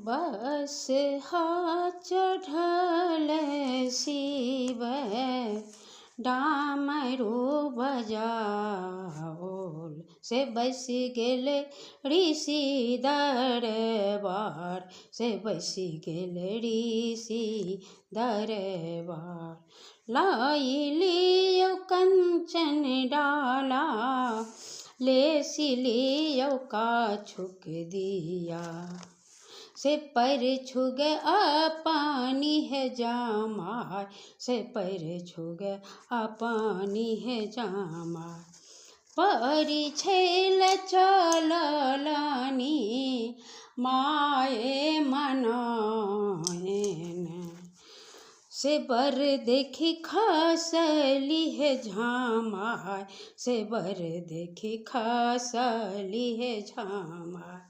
बस हा चढ़ल शिव डामरू बजाओल से बस गेल ऋषि दरबार से बस गेल ऋषि दरबार। लाई लियो कंचन डाला ले सिलियो का छुक दिया से पर छुग पानी है जामाय से पर छुग पानी है जामाय। परी छेल चललानी माए मनायन से बर देखी खसली है झामाय से बर देखी खसली है झामाय।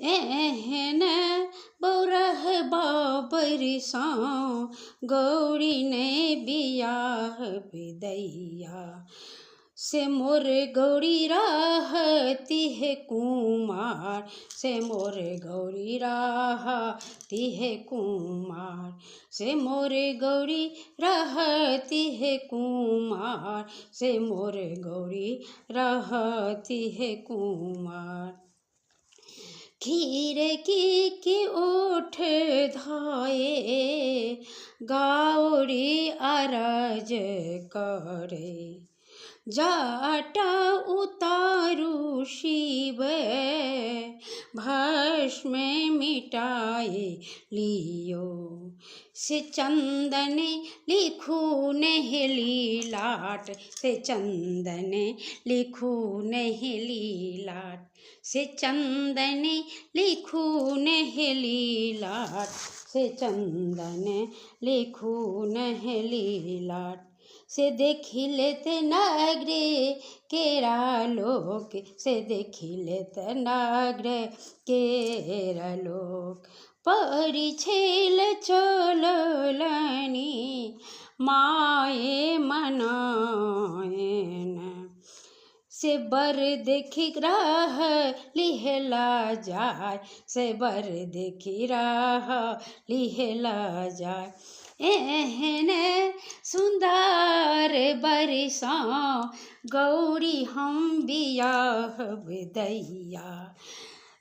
एहन बौरह बाबरिसा गौरी ने बियाह विदैया से मोर गौरी रहती है कुमार से मोर गौरी रहती है कुमार से मोर गौरी रहती है कुमार से मोर गौरी रहती है कुमार। खीर की ओठ धाये गौरी अरज करे जाटा उतारू शिव भस्म मिटाए लियो से चंदन लिखू नहली लाट से चंदन लिखू नहली लाट से चंदन लिखू नहली लाट से चंदन लिखू नहली लाट। से देखी लेते नागरे केरा लोक से देखी लेते नागरे केरा लोक। परी छेल चललानी माए मनायन से बर देखी राह लिहला जाय से बर देखी राह लिहला जाय। एहन सुंदर बरसा गौरी हम बियाह विदैया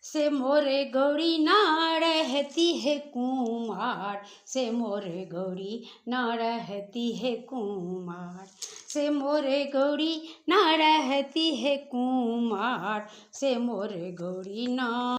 से मोरे गौरी ना रहती है कुमार से मोरे गौरी ना रहती है कुमार से मोरे गौरी ना रहती है कुमार से मोरे गौरी ना